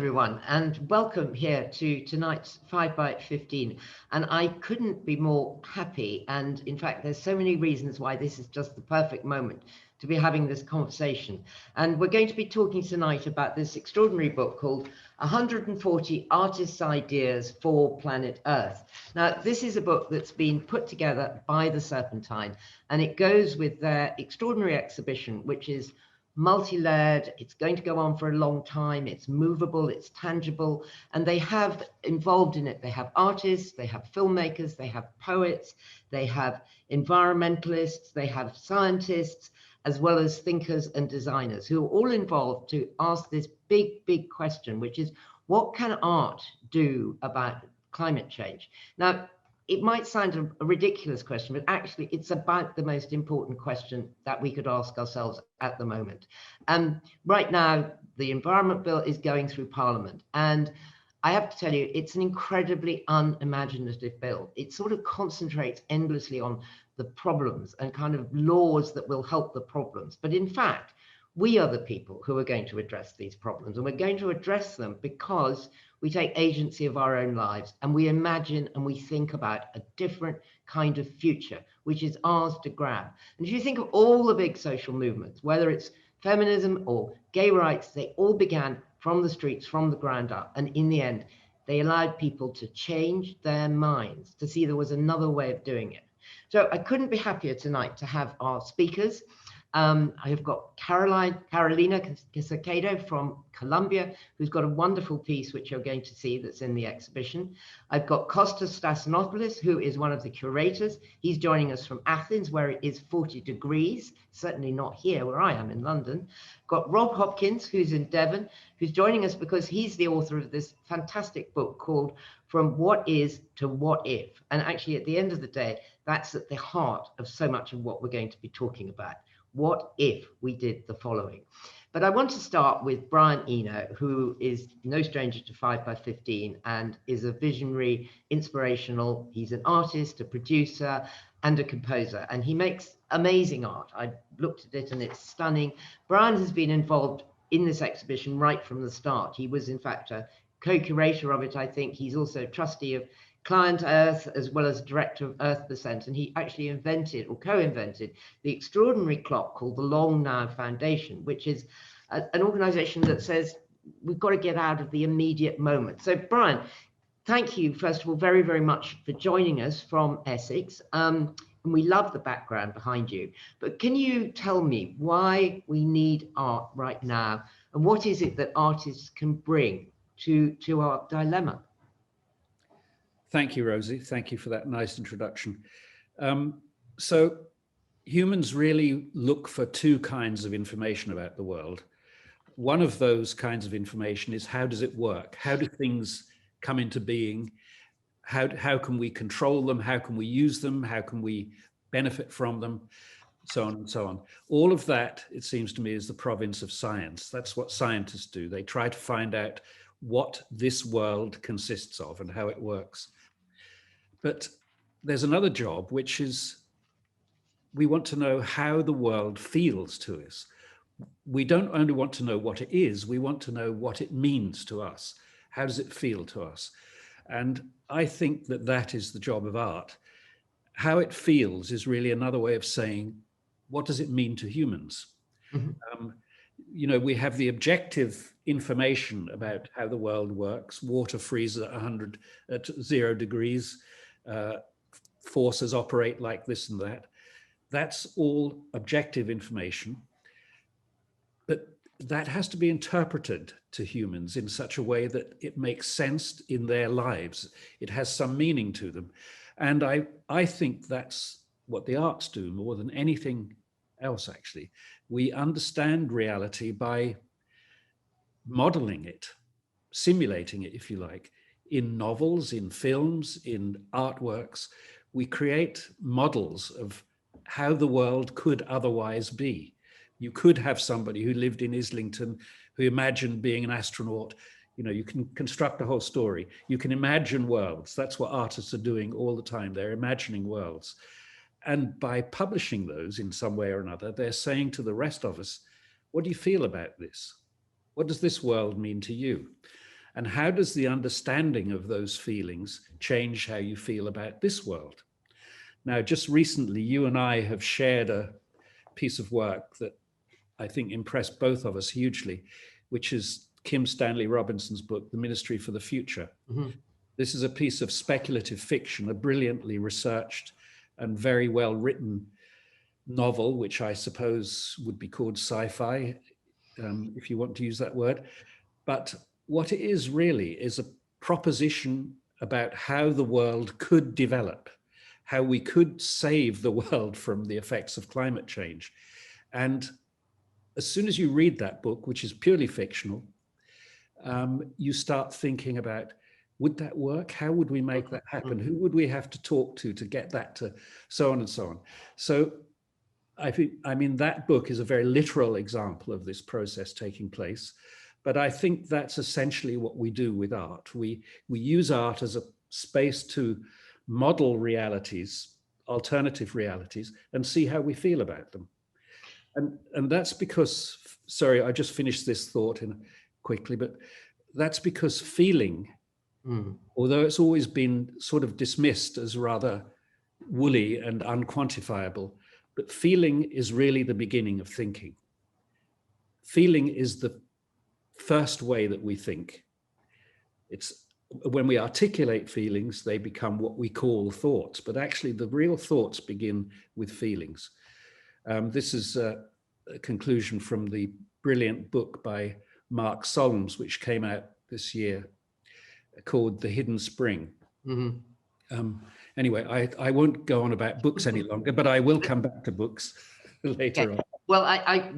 everyone, and welcome here to tonight's 5 by 15. And I couldn't be more happy. And in fact, there's so many reasons why this is just the perfect moment to be having this conversation. And we're going to be talking tonight about this extraordinary book called 140 Artists' Ideas for Planet Earth. Now, this is a book that's been put together by the Serpentine, and it goes with their extraordinary exhibition, which is multi-layered. It's going to go on for a long time. It's movable, it's tangible, and they have involved in it, they have artists, they have filmmakers, they have poets, they have environmentalists, they have scientists, as well as thinkers and designers who are all involved to ask this big question, which is, what can art do about climate change? Now, it might sound a ridiculous question, but actually it's about the most important question that we could ask ourselves at the moment. Right now, the Environment Bill is going through Parliament, and I have to tell you, it's an incredibly unimaginative bill. It sort of concentrates endlessly on the problems and kind of laws that will help the problems. But in fact, we are the people who are going to address these problems, and we're going to address them because we take agency of our own lives and we imagine and we think about a different kind of future, which is ours to grab. And if you think of all the big social movements, whether it's feminism or gay rights, they all began from the streets, from the ground up. And in the end, they allowed people to change their minds, to see there was another way of doing it. So I couldn't be happier tonight to have our speakers. I have got Carolina Caycedo from Colombia, who's got a wonderful piece which you're going to see that's in the exhibition. I've got Kostas Stasinopoulos, who is one of the curators. He's joining us from Athens, where it is 40 degrees, certainly not here where I am in London. Got Rob Hopkins, who's in Devon, who's joining us because he's the author of this fantastic book called From What Is to What If. And actually, at the end of the day, that's at the heart of so much of what we're going to be talking about. What if we did the following? But I want to start with Brian Eno, who is no stranger to 5 by 15 and is a visionary, inspirational. He's an artist, a producer, and a composer, and he makes amazing art. I looked at it and it's stunning. Brian has been involved in this exhibition right from the start. He was, in fact, a co-curator of it, I think. He's also trustee of Client Earth, as well as director of Earth Percent, and he actually invented or co-invented the extraordinary clock called the Long Now Foundation, which is an organization that says we've got to get out of the immediate moment. So Brian, thank you first of all very much for joining us from Essex, and we love the background behind you, but can you tell me why we need art right now, and what is it that artists can bring to our dilemma? Thank you, Rosie. Thank you for that nice introduction. So humans really look for two kinds of information about the world. One of those kinds of information is, how does it work? How do things come into being? How can we control them? How can we use them? How can we benefit from them? So on and so on. All of that, it seems to me, is the province of science. That's what scientists do. They try to find out what this world consists of and how it works. But there's another job, which is we want to know how the world feels to us. We don't only want to know what it is, we want to know what it means to us. How does it feel to us? And I think that that is the job of art. How it feels is really another way of saying, what does it mean to humans? Mm-hmm. You know, we have the objective information about how the world works. Water freezes at 0 degrees. Forces operate like this and that. That's all objective information, but that has to be interpreted to humans in such a way that it makes sense in their lives. It has some meaning to them. And I think that's what the arts do more than anything else, actually. We understand reality by modeling it, simulating it, if you like. In novels, in films, in artworks, we create models of how the world could otherwise be. You could have somebody who lived in Islington who imagined being an astronaut. You know, you can construct a whole story. You can imagine worlds. That's what artists are doing all the time. They're imagining worlds. And by publishing those in some way or another, they're saying to the rest of us, what do you feel about this? What does this world mean to you? And how does the understanding of those feelings change how you feel about this world? Now, just recently, you and I have shared a piece of work that I think impressed both of us hugely, which is Kim Stanley Robinson's book, The Ministry for the Future. Mm-hmm. This is a piece of speculative fiction, a brilliantly researched and very well written novel, which I suppose would be called sci-fi, if you want to use that word. But what it is really is a proposition about how the world could develop, how we could save the world from the effects of climate change. And as soon as you read that book, which is purely fictional, you start thinking about, would that work? How would we make that happen? Who would we have to talk to get that to, so on and so on. So I mean, that book is a very literal example of this process taking place. But I think that's essentially what we do with art. We use art as a space to model realities, alternative realities, and see how we feel about them. And that's because, sorry, I just finished this thought quickly, but that's because feeling, although it's always been sort of dismissed as rather woolly and unquantifiable, but feeling is really the beginning of thinking. Feeling is the first way that we think. It's when we articulate feelings, they become what we call thoughts, but actually the real thoughts begin with feelings. This is a conclusion from the brilliant book by Mark Solms, which came out this year, called The Hidden Spring. Mm-hmm. Anyway, I won't go on about books any longer, but I will come back to books later on. Well,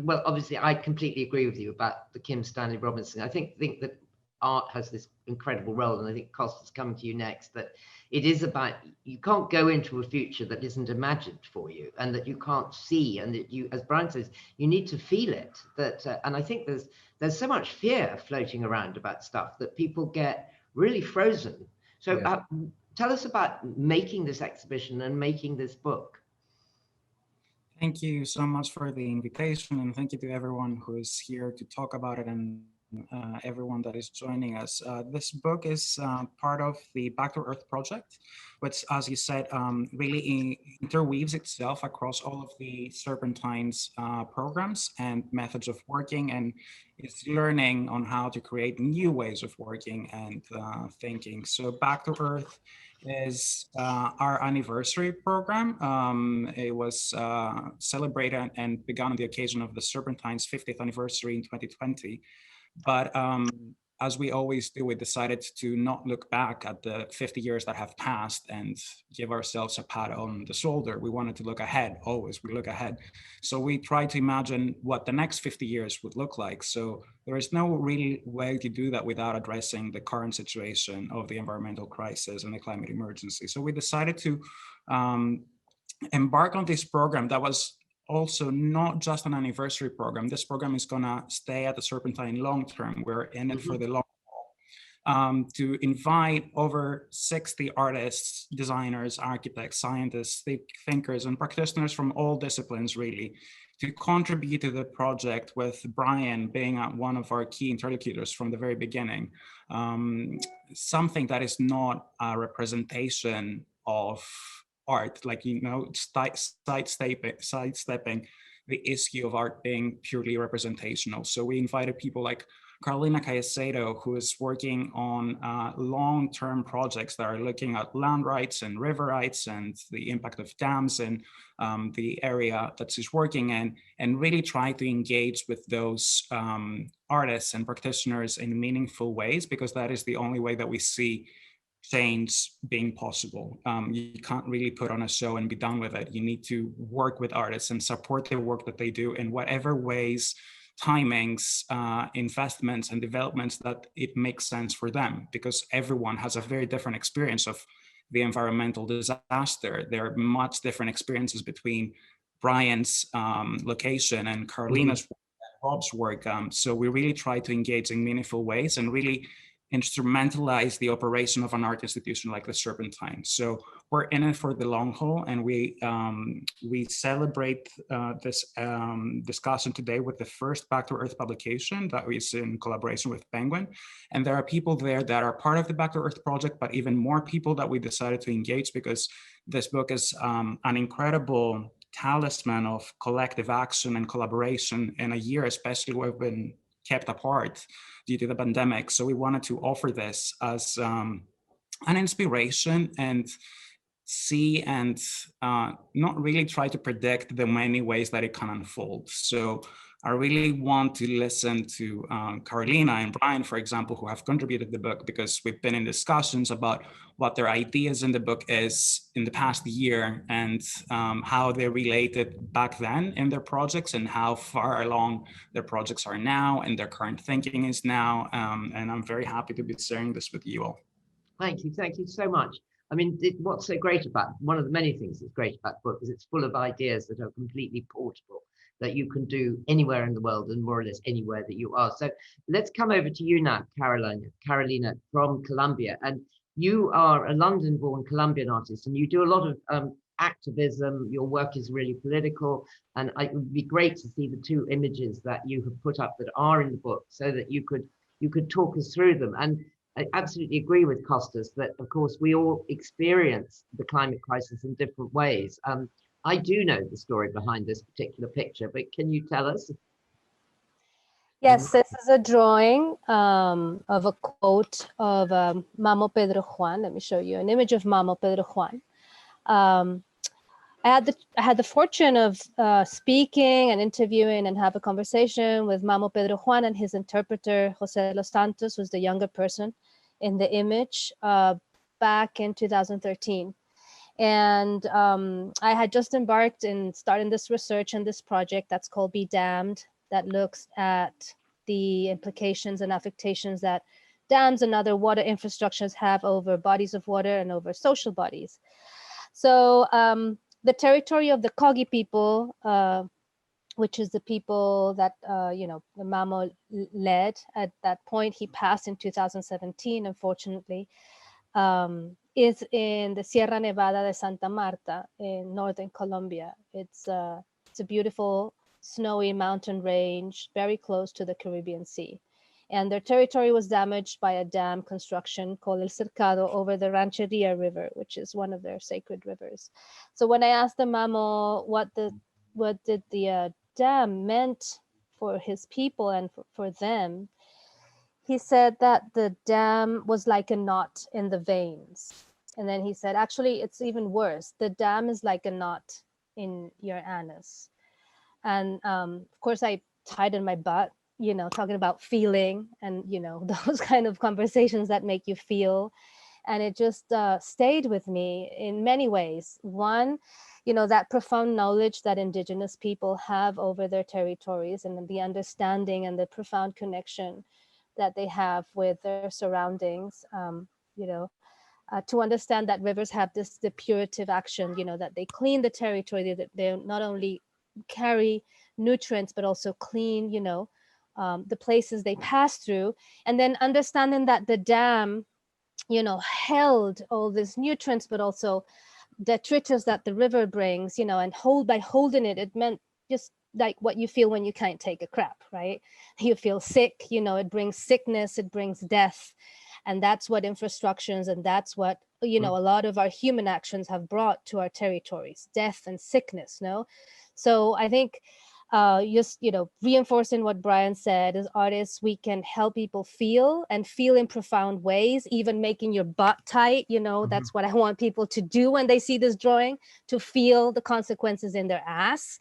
well, obviously, I completely agree with you about the Kim Stanley Robinson. I think that art has this incredible role, and I think Kostas is coming to you next, that it is about, you can't go into a future that isn't imagined for you and that you can't see, and that you, as Brian says, you need to feel it. That and I think there's so much fear floating around about stuff that people get really frozen. So tell us about making this exhibition and making this book. Thank you so much for the invitation, and thank you to everyone who is here to talk about it, and everyone that is joining us. This book is part of the Back to Earth project, which, as you said, really interweaves itself across all of the Serpentine's programs and methods of working, and it's learning on how to create new ways of working and thinking. So Back to Earth is our anniversary program. It was celebrated and begun on the occasion of the Serpentine's 50th anniversary in 2020. But as we always do, we decided to not look back at the 50 years that have passed and give ourselves a pat on the shoulder. We wanted to look ahead, always, we look ahead. So we tried to imagine what the next 50 years would look like. So there is no real way to do that without addressing the current situation of the environmental crisis and the climate emergency. So we decided to embark on this program that was also not just an anniversary program. This program is gonna stay at the Serpentine long term. We're in it for the long haul. To invite over 60 artists, designers, architects, scientists, thinkers, and practitioners from all disciplines, really, to contribute to the project, with Brian being one of our key interlocutors from the very beginning. Something that is not a representation of art, like, you know, sidestepping the issue of art being purely representational. So we invited people like Carolina Caycedo, who is working on long-term projects that are looking at land rights and river rights and the impact of dams in the area that she's working in, and really try to engage with those artists and practitioners in meaningful ways, because that is the only way that we see change being possible. You can't really put on a show and be done with it. You need to work with artists and support the work that they do in whatever ways, timings, investments, and developments that it makes sense for them, because everyone has a very different experience of the environmental disaster. There are much different experiences between Brian's location and Carolina's work, and Rob's work. So we really try to engage in meaningful ways and really instrumentalize the operation of an art institution like the Serpentine. So we're in it for the long haul, and we celebrate this discussion today with the first Back to Earth publication that is in collaboration with Penguin. And there are people there that are part of the Back to Earth project, but even more people that we decided to engage, because this book is an incredible talisman of collective action and collaboration in a year, especially where we've been kept apart due to the pandemic. So we wanted to offer this as an inspiration and see and not really try to predict the many ways that it can unfold. So I really want to listen to Carolina and Brian, for example, who have contributed the book, because we've been in discussions about what their ideas in the book is in the past year, and how they related back then in their projects and how far along their projects are now and their current thinking is now. And I'm very happy to be sharing this with you all. Thank you so much. I mean, what's so great about, one of the many things that's great about the book is it's full of ideas that are completely portable, that you can do anywhere in the world and more or less anywhere that you are. So let's come over to you now, Carolina from Colombia. And you are a London-born Colombian artist, and you do a lot of activism. Your work is really political, and it would be great to see the two images that you have put up that are in the book, so that you could talk us through them. And I absolutely agree with Kostas that, of course, we all experience the climate crisis in different ways. I do know the story behind this particular picture, but can you tell us? Yes, this is a drawing of a quote of Mamo Pedro Juan. Let me show you an image of Mamo Pedro Juan. I had the fortune of speaking and interviewing and have a conversation with Mamo Pedro Juan and his interpreter, Jose Los Santos, who's the younger person in the image, back in 2013. And I had just embarked in starting this research and this project that's called Be Damned, that looks at the implications and affectations that dams and other water infrastructures have over bodies of water and over social bodies. So the territory of the Kogi people, which is the people that, the Mamo led at that point, he passed in 2017, unfortunately, is in the Sierra Nevada de Santa Marta in northern Colombia. It's a beautiful snowy mountain range, very close to the Caribbean Sea. And their territory was damaged by a dam construction called El Cercado over the Rancheria River, which is one of their sacred rivers. So when I asked the Mamo what did the dam meant for his people and for them, he said that the dam was like a knot in the veins. And then he said, actually, it's even worse. The dam is like a knot in your anus. And of course, I tightened my butt, talking about feeling and, those kind of conversations that make you feel. And it just stayed with me in many ways. One, that profound knowledge that Indigenous people have over their territories, and the understanding and the profound connection that they have with their surroundings, to understand that rivers have the depurative action, that they clean the territory, that they not only carry nutrients, but also clean, the places they pass through. And then understanding that the dam, held all these nutrients, but also detritus that the river brings, and by holding it, it meant just like what you feel when you can't take a crap, right? You feel sick, it brings sickness, it brings death. And that's what infrastructures, and that's what, a lot of our human actions have brought to our territories, death and sickness, no? So I think just, reinforcing what Brian said, as artists, we can help people feel in profound ways, even making your butt tight, that's what I want people to do when they see this drawing, to feel the consequences in their ass.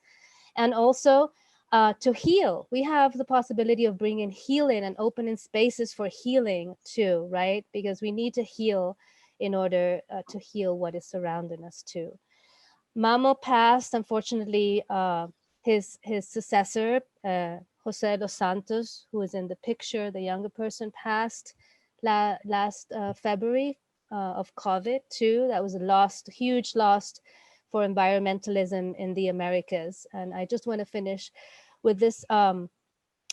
And also to heal. We have the possibility of bringing healing and opening spaces for healing too, right? Because we need to heal in order to heal what is surrounding us too. Mamo passed, unfortunately, his successor, Jose Los Santos, who is in the picture, the younger person, passed last February of COVID too. That was a huge loss for environmentalism in the Americas. And I just want to finish with this,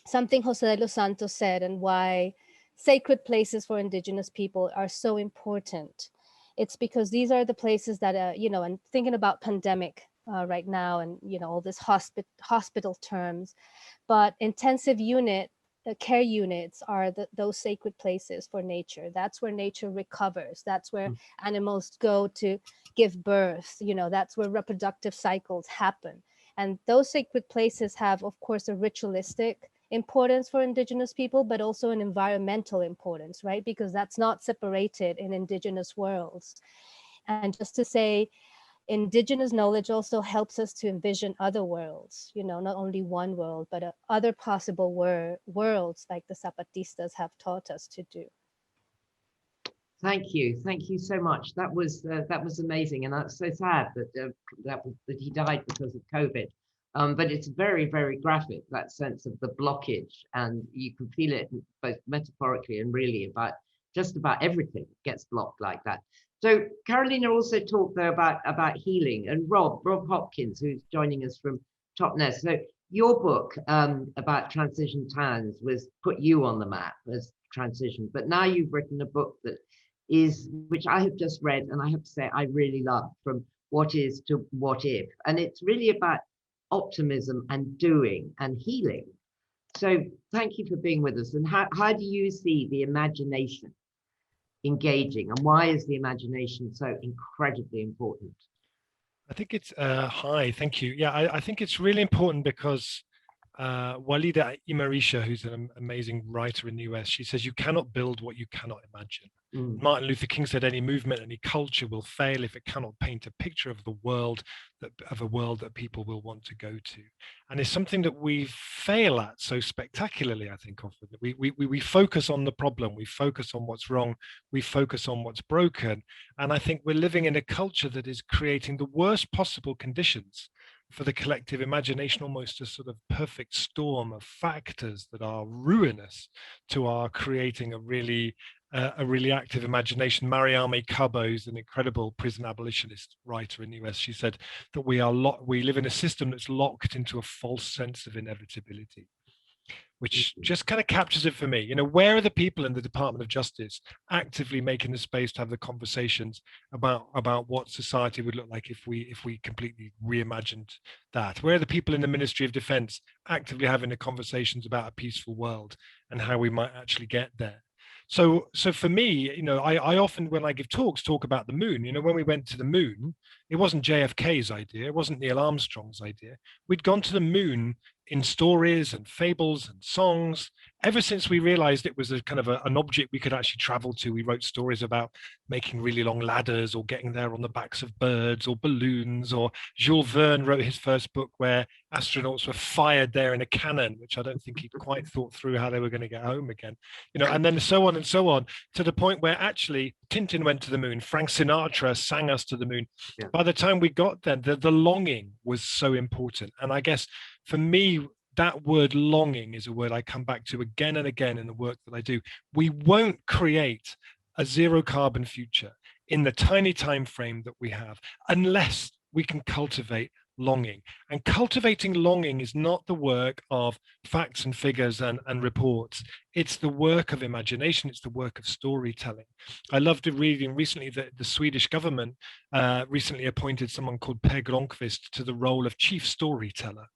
something Jose Los Santos said, and why sacred places for Indigenous people are so important. It's because these are the places that, you know, and thinking about pandemic right now, and, you know, all this hospital terms, but intensive unit, care units are those sacred places for nature. That's where nature recovers. That's where animals go to give birth. You know, that's where reproductive cycles happen. And those sacred places have, of course, a ritualistic importance for Indigenous people, but also an environmental importance, right? Because that's not separated in Indigenous worlds. And just to say, Indigenous knowledge also helps us to envision other worlds, you know, not only one world, but other possible worlds like the Zapatistas have taught us to do. Thank you so much. That was amazing, and that's so sad that that he died because of COVID. But it's very, very graphic, that sense of the blockage, and you can feel it both metaphorically and really about just about everything gets blocked like that. So Carolina also talked there about healing, and Rob Hopkins, who's joining us from Top Nest. So your book about transition towns was put you on the map as transition, but now you've written a book which I have just read, and I have to say I really love, From What Is to What If, and it's really about optimism and doing and healing. So thank you for being with us. And how do you see the imagination engaging, and why is the imagination so incredibly important? I think it's hi, thank you. Yeah, I think it's really important because Walida Imarisha, who's an amazing writer in the US, she says you cannot build what you cannot imagine. Martin Luther King said any movement, any culture will fail if it cannot paint a picture of the world, of a world that people will want to go to. And it's something that we fail at so spectacularly, I think, often. We focus on the problem, we focus on what's wrong, we focus on what's broken. And I think we're living in a culture that is creating the worst possible conditions for the collective imagination, almost a sort of perfect storm of factors that are ruinous to our creating a really active imagination. Mariame Cabo, who's an incredible prison abolitionist writer in the US, she said that we live in a system that's locked into a false sense of inevitability, which just kind of captures it for me. You know, where are the people in the Department of Justice actively making the space to have the conversations about what society would look like if we completely reimagined that? Where are the people in the Ministry of Defense actively having the conversations about a peaceful world and how we might actually get there? So for me, you know, I often, when I give talks, talk about the moon. You know, when we went to the moon, it wasn't JFK's idea. It wasn't Neil Armstrong's idea. We'd gone to the moon in stories and fables and songs. Ever since we realized it was a kind of an object we could actually travel to, we wrote stories about making really long ladders or getting there on the backs of birds or balloons, or Jules Verne wrote his first book where astronauts were fired there in a cannon, which I don't think he'd quite thought through how they were going to get home again, you know, and then so on, to the point where actually Tintin went to the moon, Frank Sinatra sang us to the moon. Yeah. By the time we got there, the longing was so important. And I guess for me, that word longing is a word I come back to again and again in the work that I do. We won't create a zero carbon future in the tiny time frame that we have unless we can cultivate longing. And cultivating longing is not the work of facts and figures and reports. It's the work of imagination. It's the work of storytelling. I loved reading recently that the Swedish government recently appointed someone called Per Gronqvist to the role of chief storyteller.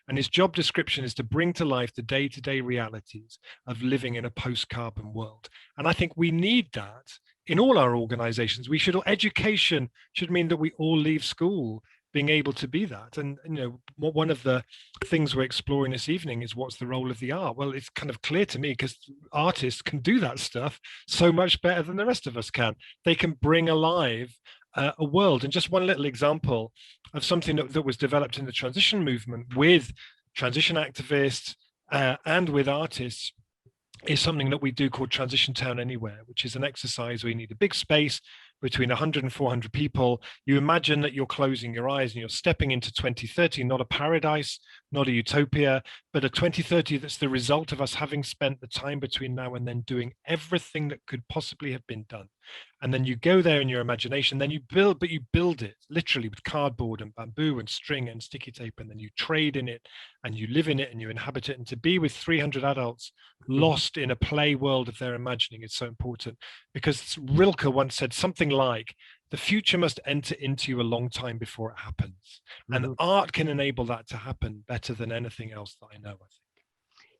And his job description is to bring to life the day-to-day realities of living in a post-carbon world. And I think we need that in all our organizations. Education should mean that we all leave school being able to be that. And you know, one of the things we're exploring this evening is what's the role of the art? Well, it's kind of clear to me because artists can do that stuff so much better than the rest of us can. They can bring alive a world. And just one little example of something that was developed in the transition movement with transition activists and with artists is something that we do called Transition Town Anywhere, which is an exercise where you need a big space between 100 and 400 people. You imagine that you're closing your eyes and you're stepping into 2030, not a paradise, not a utopia, but a 2030 that's the result of us having spent the time between now and then doing everything that could possibly have been done. And then you go there in your imagination, then you build, but you build it literally with cardboard and bamboo and string and sticky tape, and then you trade in it and you live in it and you inhabit it. And to be with 300 adults lost in a play world of their imagining is so important, because Rilke once said something like, the future must enter into you a long time before it happens. And art can enable that to happen better than anything else that I know, I think.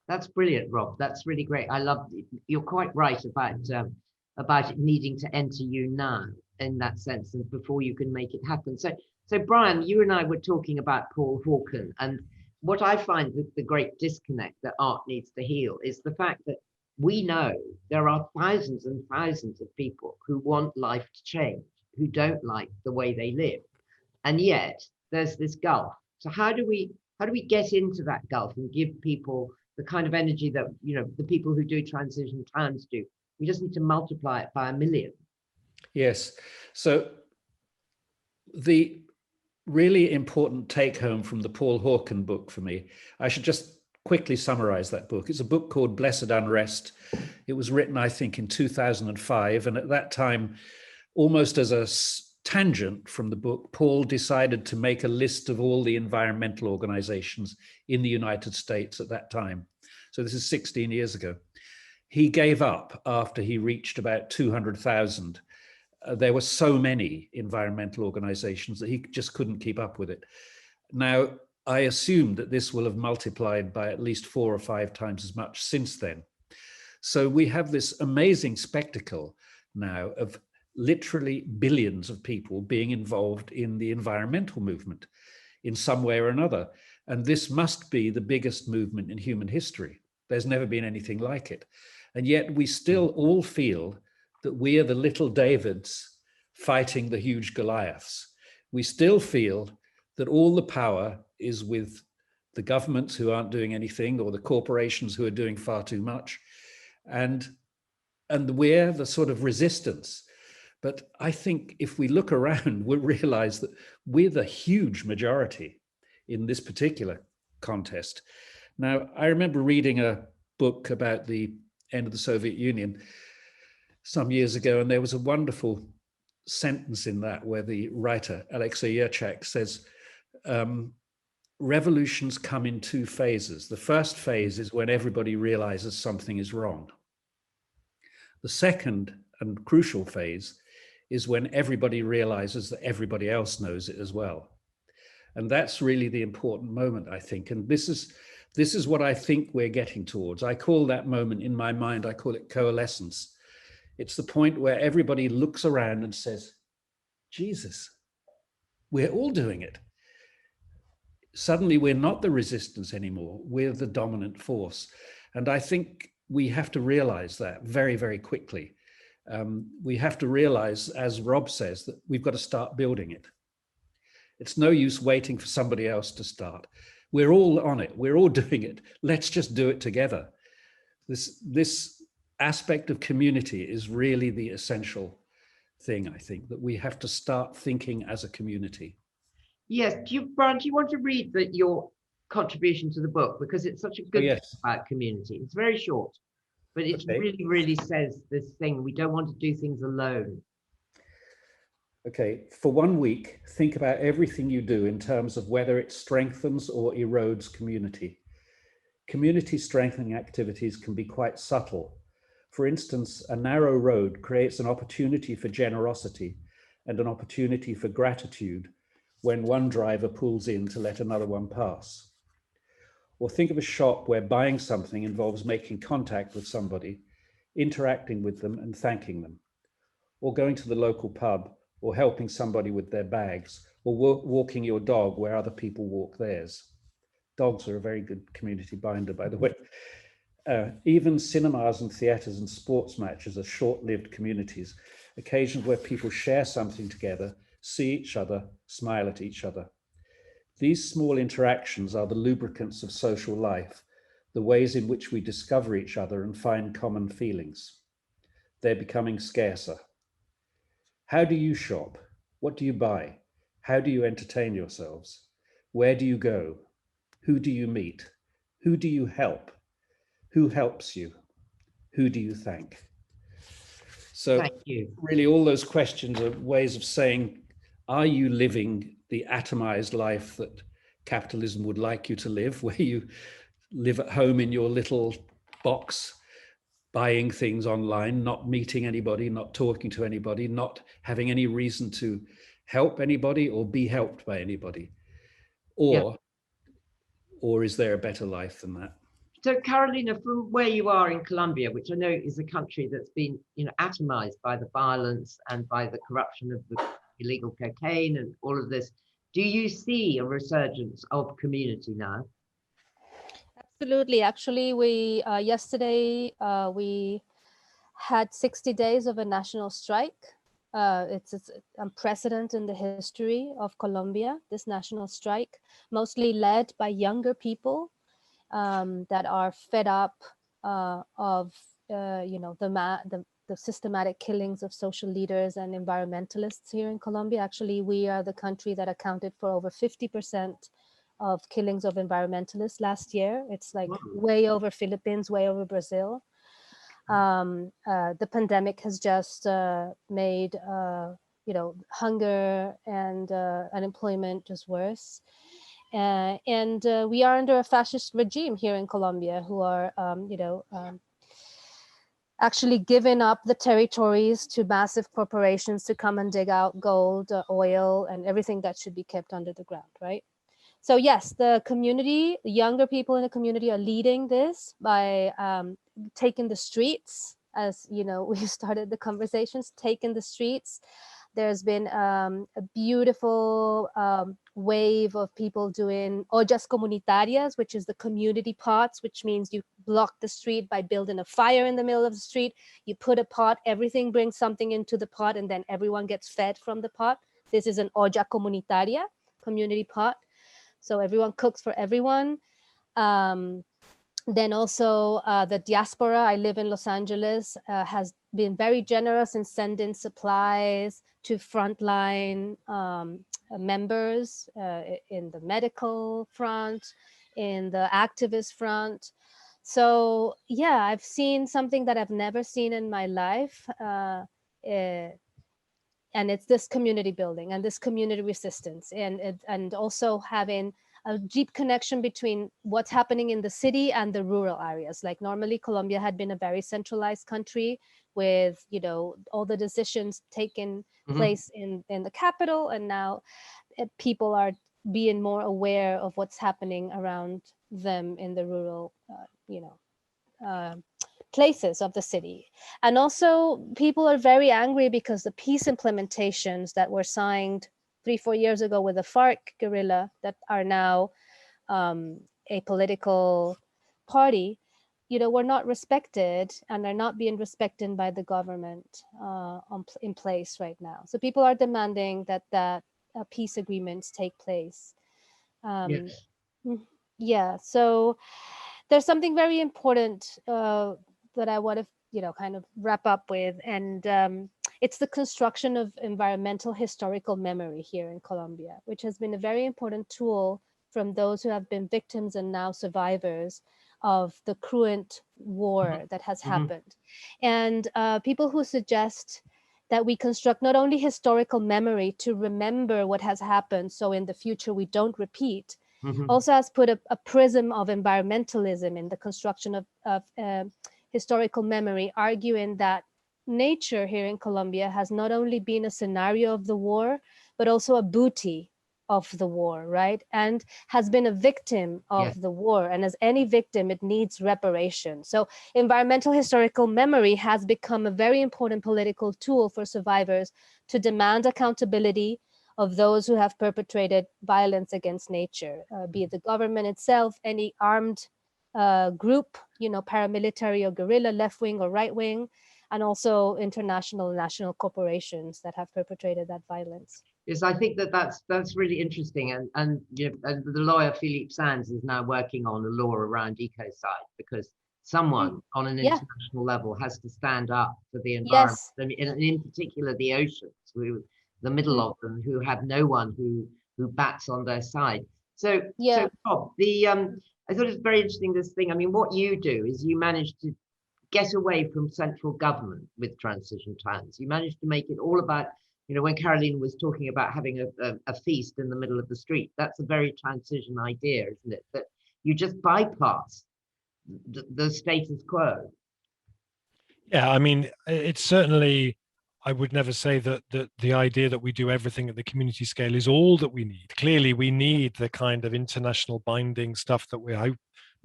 That's brilliant, Rob. That's really great. I love it. You're quite right about it needing to enter you now in that sense, and before you can make it happen. So Brian, you and I were talking about Paul Hawken, and what I find the great disconnect that art needs to heal is the fact that we know there are thousands and thousands of people who want life to change, who don't like the way they live, and yet there's this gulf. So how do we get into that gulf and give people the kind of energy that, you know, the people who do transition towns do? We just need to multiply it by 1 million. Yes. So the really important take home from the Paul Hawken book for me, I should just quickly summarize that book. It's a book called Blessed Unrest. It was written, I think, in 2005. And at that time, almost as a tangent from the book, Paul decided to make a list of all the environmental organizations in the United States at that time. So this is 16 years ago. He gave up after he reached about 200,000. There were so many environmental organizations that he just couldn't keep up with it. Now, I assume that this will have multiplied by at least 4 or 5 times as much since then. So we have this amazing spectacle now of literally billions of people being involved in the environmental movement in some way or another. And this must be the biggest movement in human history. There's never been anything like it. And yet we still all feel that we are the little Davids fighting the huge Goliaths. We still feel that all the power is with the governments who aren't doing anything, or the corporations who are doing far too much. And we're the sort of resistance. But I think if we look around, we'll realize that we're the huge majority in this particular contest. Now, I remember reading a book about the end of the Soviet Union some years ago, and there was a wonderful sentence in that where the writer, Alexei Yerchak, says, revolutions come in 2 phases. The first phase is when everybody realizes something is wrong. The second and crucial phase is when everybody realizes that everybody else knows it as well. And that's really the important moment, I think. And this is what I think we're getting towards. I call that moment in my mind, I call it coalescence. It's the point where everybody looks around and says, Jesus, we're all doing it. Suddenly we're not the resistance anymore, we're the dominant force. And I think we have to realize that very, very quickly. We have to realize, as Rob says, that we've got to start building it. It's no use waiting for somebody else to start. We're all on it, we're all doing it. Let's just do it together. This aspect of community is really the essential thing, I think, that we have to start thinking as a community. Yes, Brian, do you want to read your contribution to the book? Because it's such a good thing about community. It's very short, but it really, really says this thing. We don't want to do things alone. Okay, for 1 week, think about everything you do in terms of whether it strengthens or erodes community. Community strengthening activities can be quite subtle. For instance, a narrow road creates an opportunity for generosity and an opportunity for gratitude when one driver pulls in to let another one pass. Or think of a shop where buying something involves making contact with somebody, interacting with them and thanking them. Or going to the local pub, or helping somebody with their bags, or walking your dog where other people walk theirs. Dogs are a very good community binder, by the way. Even cinemas and theatres and sports matches are short-lived communities, occasions where people share something together, see each other, smile at each other. These small interactions are the lubricants of social life, the ways in which we discover each other and find common feelings. They're becoming scarcer. How do you shop? What do you buy? How do you entertain yourselves? Where do you go? Who do you meet? Who do you help? Who helps you? Who do you thank? So Thank you. really all those questions are ways of saying, are you living the atomized life that capitalism would like you to live, where you live at home in your little box, buying things online, not meeting anybody, not talking to anybody, not having any reason to help anybody or be helped by anybody? Or is there a better life than that? So Carolina, from where you are in Colombia, which I know is a country that's been, atomized by the violence and by the corruption of the illegal cocaine and all of this, do you see a resurgence of community now? Absolutely. Actually, we yesterday we had 60 days of a national strike. It's unprecedented in the history of Colombia, this national strike, mostly led by younger people that are fed up of the systematic killings of social leaders and environmentalists here in Colombia. Actually, we are the country that accounted for over 50% of killings of environmentalists last year. It's like way over Philippines, way over Brazil. The pandemic has just made hunger and unemployment just worse. And we are under a fascist regime here in Colombia who are, actually given up the territories to massive corporations to come and dig out gold, oil, and everything that should be kept under the ground, right? So yes, the community, the younger people in the community are leading this by taking the streets, as you know, we started the conversations, taking the streets. There's been a beautiful wave of people doing ollas comunitarias, which is the community pots, which means you block the street by building a fire in the middle of the street. You put a pot, everything brings something into the pot, and then everyone gets fed from the pot. This is an olla comunitaria, community pot. So everyone cooks for everyone. Then also the diaspora, I live in Los Angeles, has been very generous in sending supplies to frontline members in the medical front, in the activist front. So yeah, I've seen something that I've never seen in my life. And it's this community building and this community resistance, and also having a deep connection between what's happening in the city and the rural areas. Like normally Colombia had been a very centralized country with, all the decisions taking place in the capital. And now people are being more aware of what's happening around them in the rural, places of the city. And also people are very angry because the peace implementations that were signed 3-4 years ago with the FARC guerrilla that are now a political party, were not respected, and are not being respected by the government in place right now. So people are demanding that peace agreements take place. Yes. Yeah, so there's something very important that I want to, kind of wrap up with, and it's the construction of environmental historical memory here in Colombia, which has been a very important tool from those who have been victims and now survivors of the cruent war that has happened. And people who suggest that we construct not only historical memory to remember what has happened, so in the future we don't repeat, also has put a prism of environmentalism in the construction of historical memory, arguing that nature here in Colombia has not only been a scenario of the war, but also a booty of the war, right? And has been a victim of the war. And as any victim, it needs reparation. So environmental historical memory has become a very important political tool for survivors to demand accountability of those who have perpetrated violence against nature, be it the government itself, any armed group, paramilitary or guerrilla, left wing or right wing, and also international and national corporations that have perpetrated that violence. Yes, I think that's really interesting, and the lawyer Philippe Sands is now working on a law around ecocide, because someone on an international level has to stand up for the environment, in particular the oceans, the middle of them, who have no one who bats on their side. So Bob, I thought it was very interesting, this thing. I mean, what you do is you manage to get away from central government with transition plans. You manage to make it all about, you know, when Caroline was talking about having a feast in the middle of the street, that's a very transition idea, isn't it? That you just bypass the status quo. Yeah, I mean, it's certainly, I would never say that the idea that we do everything at the community scale is all that we need. Clearly, we need the kind of international binding stuff that we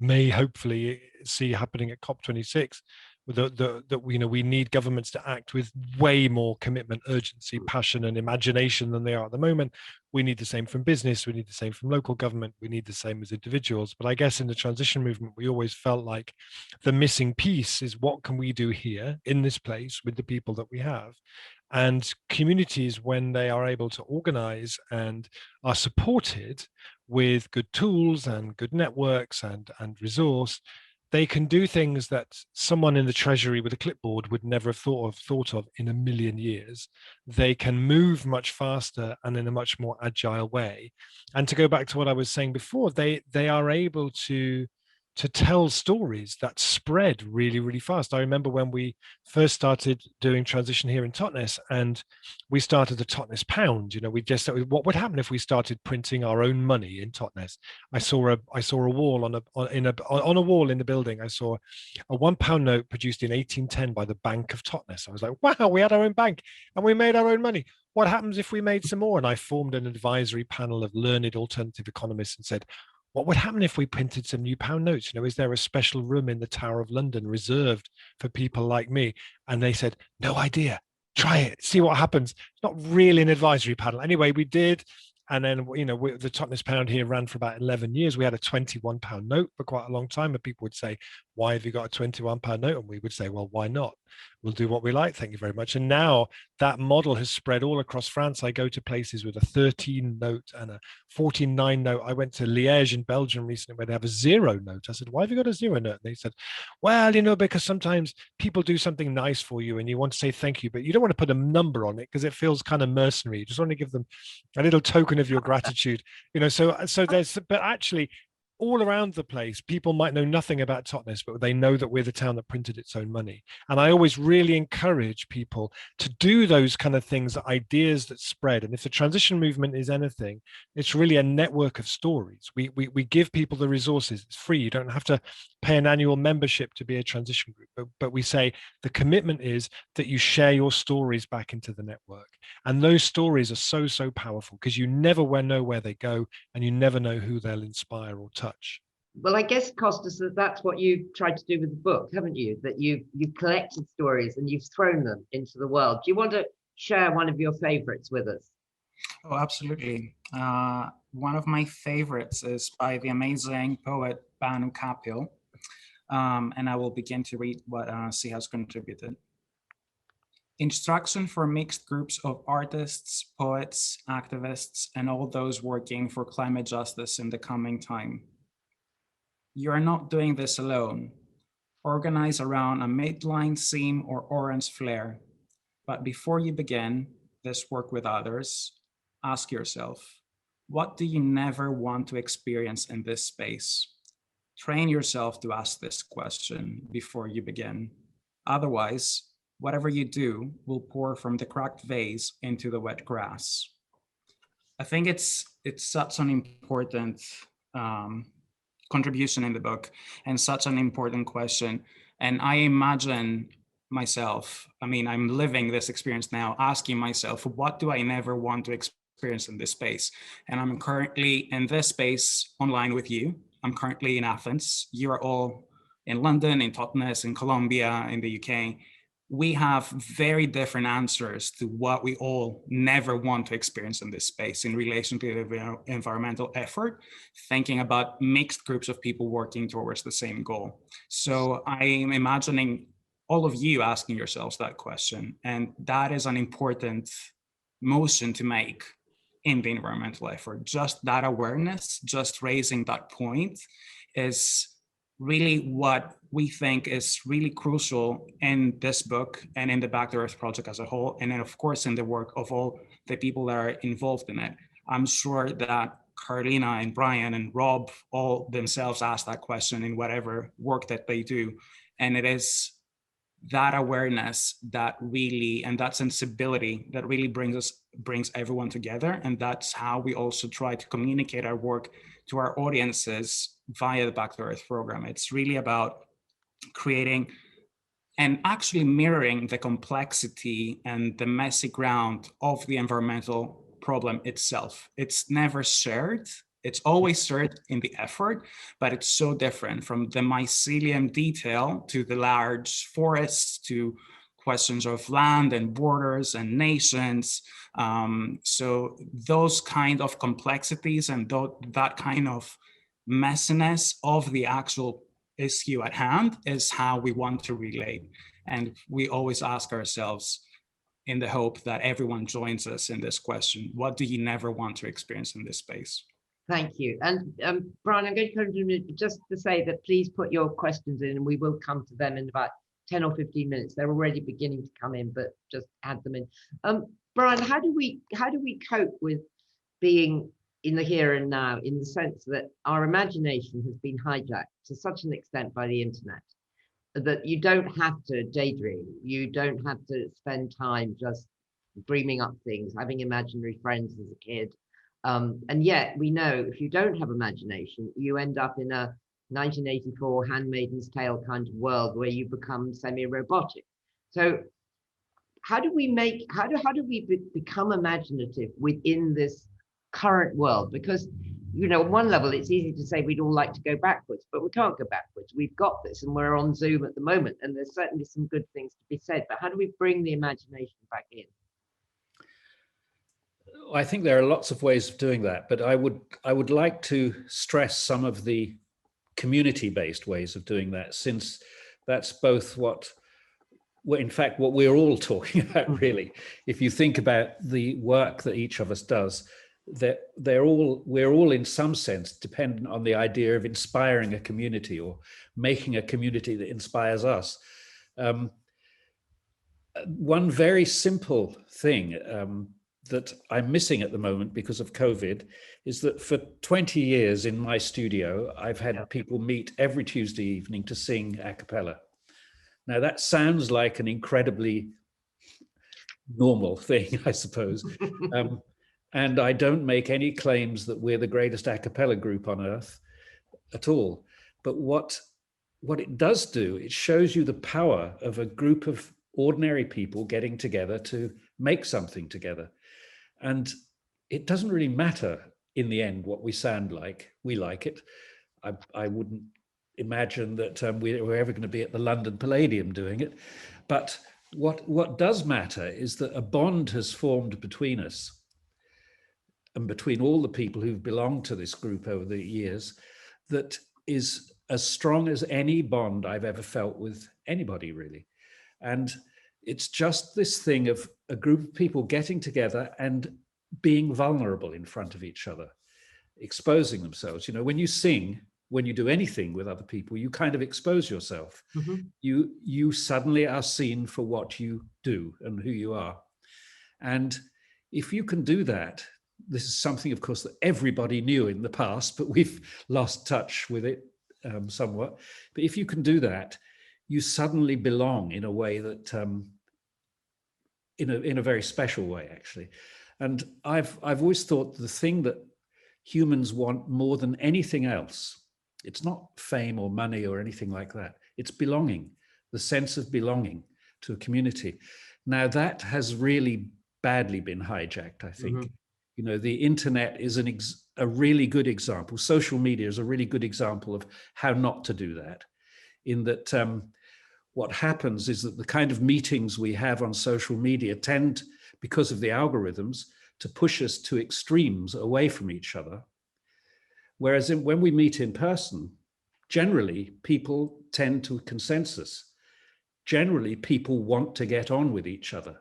may hopefully see happening at COP26. That we need governments to act with way more commitment, urgency, passion, and imagination than they are at the moment. We need the same from business. We need the same from local government. We need the same as individuals. But I guess in the transition movement, we always felt like the missing piece is, what can we do here in this place with the people that we have? And communities, when they are able to organize and are supported with good tools and good networks and resource, they can do things that someone in the treasury with a clipboard would never have thought of in a million years. They can move much faster and in a much more agile way. And to go back to what I was saying before, they are able to tell stories that spread really, really fast. I remember when we first started doing transition here in Totnes, and we started the Totnes pound. You know, we just, what would happen if we started printing our own money in Totnes? I saw a wall on a wall in the building. I saw a £1 note produced in 1810 by the Bank of Totnes. I was like, wow, we had our own bank and we made our own money. What happens if we made some more? And I formed an advisory panel of learned alternative economists and said, what would happen if we printed some new pound notes? You know, is there a special room in the Tower of London reserved for people like me? And they said, no idea. Try it, see what happens. It's not really an advisory panel. Anyway, we did. And then, you know, the Totnes pound here ran for about 11 years. We had a £21 note for quite a long time. And people would say, why have you got a £21 note? And we would say, well, why not? We'll do what we like. Thank you very much. And now that model has spread all across France. I go to places with a 13 note and a 14.9 note. I went to Liège in Belgium recently where they have a 0 note. I said, why have you got a 0 note? And they said, well, you know, because sometimes people do something nice for you and you want to say thank you, but you don't want to put a number on it because it feels kind of mercenary. You just want to give them a little token of your gratitude, you know. So there's, but actually, all around the place, people might know nothing about Totnes, but they know that we're the town that printed its own money. And I always really encourage people to do those kind of things, ideas that spread. And if the transition movement is anything, it's really a network of stories. We give people the resources. It's free. You don't have to pay an annual membership to be a transition group. But we say the commitment is that you share your stories back into the network. And those stories are so powerful because you never know where they go and you never know who they'll inspire or touch. Well, I guess, Kostas, that's what you've tried to do with the book, haven't you? That you've collected stories and you've thrown them into the world. Do you want to share one of your favorites with us? Oh, absolutely. One of my favorites is by the amazing poet Banu Kapil. And I will begin to read what she has contributed. Instruction for mixed groups of artists, poets, activists, and all those working for climate justice in the coming time. You are not doing this alone. Organize around a midline seam or orange flare. But before you begin this work with others, ask yourself, what do you never want to experience in this space? Train yourself to ask this question before you begin. Otherwise, whatever you do will pour from the cracked vase into the wet grass. I think it's such an important contribution in the book and such an important question. And I imagine myself, I mean, I'm living this experience now, asking myself, what do I never want to experience in this space? And I'm currently in this space online with you. I'm currently in Athens. You are all in London, in Totnes, in Colombia, in the UK. We have very different answers to what we all never want to experience in this space in relation to the environmental effort, thinking about mixed groups of people working towards the same goal. So I'm imagining all of you asking yourselves that question, and that is an important motion to make in the environmental effort. Just that awareness, just raising that point is really what we think is really crucial in this book and in the Back to Earth project as a whole. And then of course, in the work of all the people that are involved in it. I'm sure that Carlina and Brian and Rob all themselves ask that question in whatever work that they do. And it is that awareness that really, and that sensibility that really brings everyone together. And that's how we also try to communicate our work to our audiences via the Back to Earth program. It's really about creating and actually mirroring the complexity and the messy ground of the environmental problem itself. It's never shared. It's always shared in the effort, but it's so different, from the mycelium detail to the large forests to questions of land and borders and nations. So those kind of complexities and that kind of messiness of the actual issue at hand is how we want to relate. And we always ask ourselves, in the hope that everyone joins us in this question, what do you never want to experience in this space? Thank you. And Brian, I'm going to come to you just to say that please put your questions in and we will come to them in about 10 or 15 minutes. They're already beginning to come in, but just add them in. Brian, how do we cope with being in the here and now, in the sense that our imagination has been hijacked to such an extent by the internet that you don't have to daydream, you don't have to spend time just dreaming up things, having imaginary friends as a kid. And yet we know if you don't have imagination, you end up in a 1984 Handmaid's Tale kind of world where you become semi-robotic. So how do we become imaginative within this current world? Because, you know, on one level, it's easy to say we'd all like to go backwards, but we can't go backwards. We've got this, and we're on Zoom at the moment, and there's certainly some good things to be said. But how do we bring the imagination back in? I think there are lots of ways of doing that, but I would like to stress some of the community-based ways of doing that, since that's both what we're all talking about, really. If you think about the work that each of us does, that we're all in some sense dependent on the idea of inspiring a community or making a community that inspires us. One very simple thing that I'm missing at the moment because of COVID is that for 20 years in my studio, I've had people meet every Tuesday evening to sing a cappella. Now that sounds like an incredibly normal thing, I suppose. And I don't make any claims that we're the greatest a cappella group on earth at all. But what it does do, it shows you the power of a group of ordinary people getting together to make something together. And it doesn't really matter in the end what we sound like. We like it. I wouldn't imagine that we're ever going to be at the London Palladium doing it. But what does matter is that a bond has formed between us and between all the people who've belonged to this group over the years that is as strong as any bond I've ever felt with anybody, really. And it's just this thing of a group of people getting together and being vulnerable in front of each other, exposing themselves. You know, when you sing, when you do anything with other people, you kind of expose yourself. Mm-hmm. You suddenly are seen for what you do and who you are. And if you can do that, this is something, of course, that everybody knew in the past, but we've lost touch with it somewhat. But if you can do that, you suddenly belong in a way that, in a very special way, actually. And I've always thought the thing that humans want more than anything else, it's not fame or money or anything like that. It's belonging, the sense of belonging to a community. Now that has really badly been hijacked, I think. Mm-hmm. You know, the internet is a really good example. Social media is a really good example of how not to do that. In that what happens is that the kind of meetings we have on social media tend, because of the algorithms, to push us to extremes away from each other. Whereas when we meet in person, generally people tend to consensus. Generally people want to get on with each other.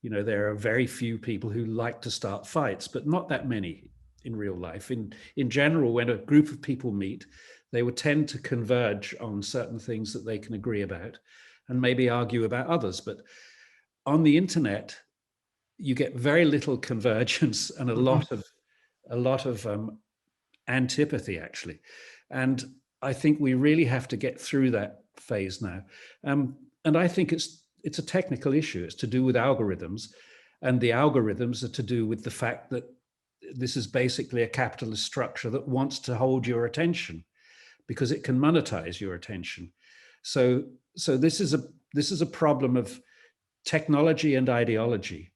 You know, there are very few people who like to start fights, but not that many in real life. In general, when a group of people meet, they would tend to converge on certain things that they can agree about and maybe argue about others. But on the internet, you get very little convergence and a lot of a lot of antipathy, actually. And I think we really have to get through that phase now. And I think it's a technical issue. It's to do with algorithms, and the algorithms are to do with the fact that this is basically a capitalist structure that wants to hold your attention because it can monetize your attention. So this is a problem of technology and ideology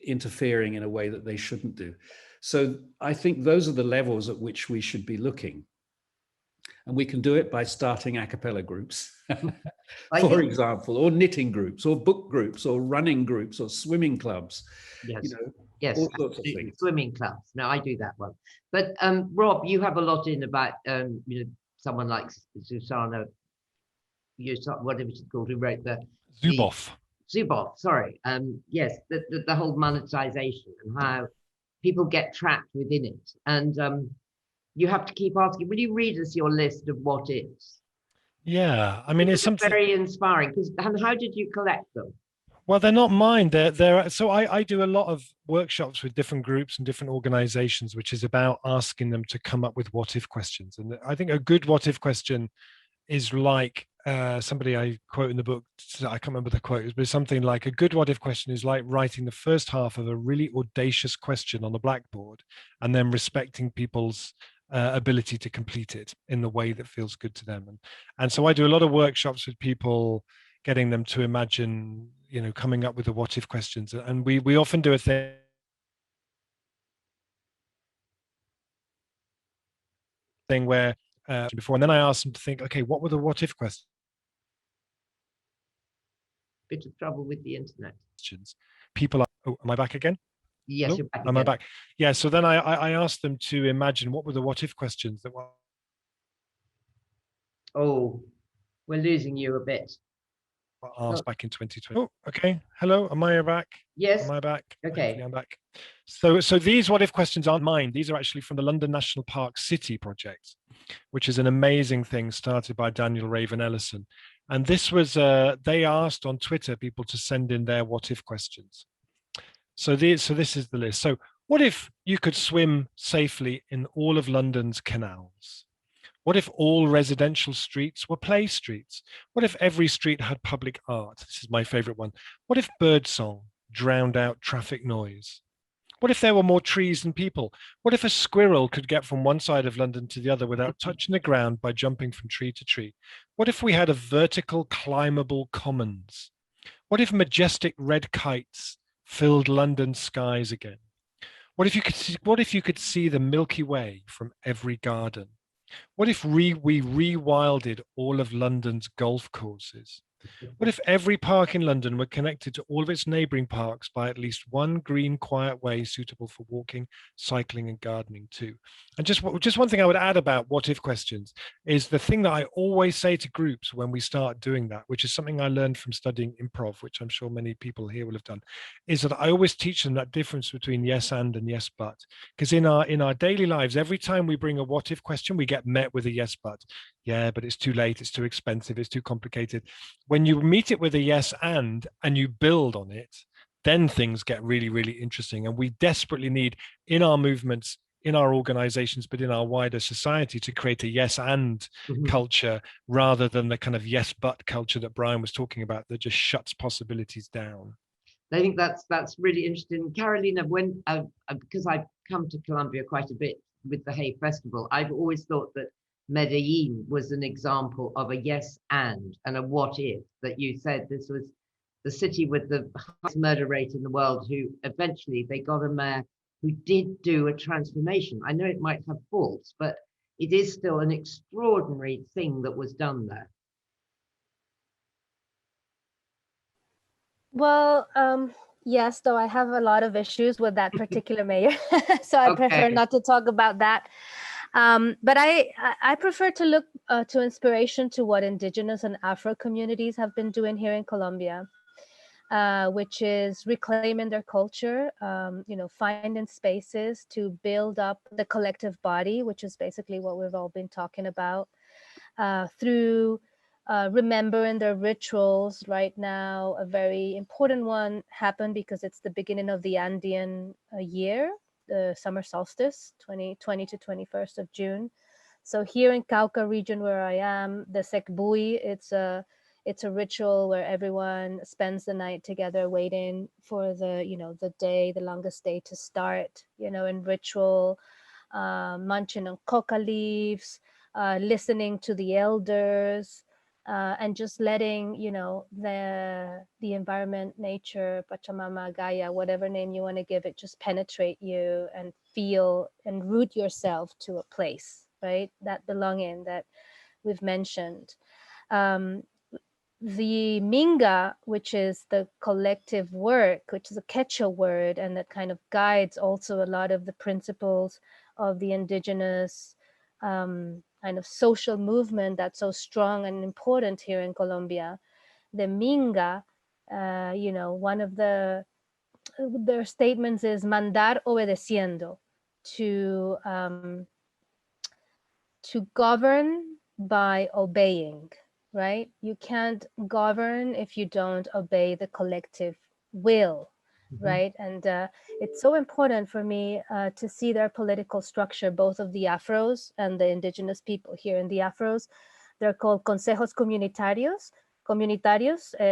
interfering in a way that they shouldn't do. So I think those are the levels at which we should be looking. And we can do it by starting a cappella groups, for example, or knitting groups, or book groups, or running groups, or swimming clubs. Yes, you know, yes, all sorts of things. Swimming clubs. No, I do that one. But Rob, you have a lot in about someone like Susanna, whatever she's called, who wrote Zuboff, sorry. Yes, the whole monetization and how people get trapped within it. And you have to keep asking, will you read us your list of what ifs? Yeah, I mean, it's something very inspiring. And how did you collect them? Well, they're not mine. They're so I do a lot of workshops with different groups and different organizations, which is about asking them to come up with what if questions. And I think a good what if question is like somebody I quote in the book, I can't remember the quote, but something like a good what if question is like writing the first half of a really audacious question on the blackboard and then respecting people's ability to complete it in the way that feels good to them. And so I do a lot of workshops with people, getting them to imagine, coming up with the what if questions. And we often do a thing where before, and then I ask them to think, okay, what were the what if questions? Bit of trouble with the internet. People are, oh, am I back again? Yes, you're back. Am I back? Yeah. So then I asked them to imagine what were the what if questions that were. Oh, we're losing you a bit. Asked back in 2020. Oh, okay. Hello, am I back? Yes. Am I back? Okay. I'm back. So these what if questions aren't mine. These are actually from the London National Park City project, which is an amazing thing started by Daniel Raven Ellison. And this was they asked on Twitter people to send in their what if questions. So this is the list. So what if you could swim safely in all of London's canals? What if all residential streets were play streets? What if every street had public art? This is my favorite one. What if birdsong drowned out traffic noise? What if there were more trees than people? What if a squirrel could get from one side of London to the other without touching the ground by jumping from tree to tree? What if we had a vertical climbable commons? What if majestic red kites filled London's skies again? What if you could see the Milky Way from every garden? What if we rewilded all of London's golf courses? What if every park in London were connected to all of its neighbouring parks by at least one green, quiet way suitable for walking, cycling and gardening too? And just one thing I would add about what if questions is the thing that I always say to groups when we start doing that, which is something I learned from studying improv, which I'm sure many people here will have done, is that I always teach them that difference between yes and yes but. Because in our daily lives, every time we bring a what if question, we get met with a yes but. Yeah, but it's too late, it's too expensive, it's too complicated. When you meet it with a yes and you build on it, then things get really, really interesting. And we desperately need in our movements, in our organizations, but in our wider society to create a yes and culture rather than the kind of yes but culture that Brian was talking about that just shuts possibilities down. I think that's really interesting. Carolina, when because I've come to Colombia quite a bit with the Hay Festival, I've always thought that Medellin was an example of a yes and a what if, that you said this was the city with the highest murder rate in the world, who eventually they got a mayor who did do a transformation. I know it might have faults, but it is still an extraordinary thing that was done there. Well, yes, though I have a lot of issues with that particular mayor, so I prefer not to talk about that. But I prefer to look to inspiration to what Indigenous and Afro communities have been doing here in Colombia, which is reclaiming their culture, finding spaces to build up the collective body, which is basically what we've all been talking about, through remembering their rituals. Right now, a very important one happened because it's the beginning of the Andean year, the summer solstice, 20 to 21st of June. So here in Cauca region where I am, the Sekbui, it's a ritual where everyone spends the night together waiting for the longest day to start, in ritual, munching on coca leaves, listening to the elders, and just letting, the environment, nature, Pachamama, Gaia, whatever name you want to give it, just penetrate you and feel and root yourself to a place, right? That belonging that we've mentioned. The Minga, which is the collective work, which is a Quechua word, and that kind of guides also a lot of the principles of the indigenous kind of social movement that's so strong and important here in Colombia. The Minga, one of their statements is mandar obedeciendo, to govern by obeying. Right? You can't govern if you don't obey the collective will, right? And it's so important for me to see their political structure, both of the Afros and the indigenous people here in the Afros. They're called consejos comunitarios,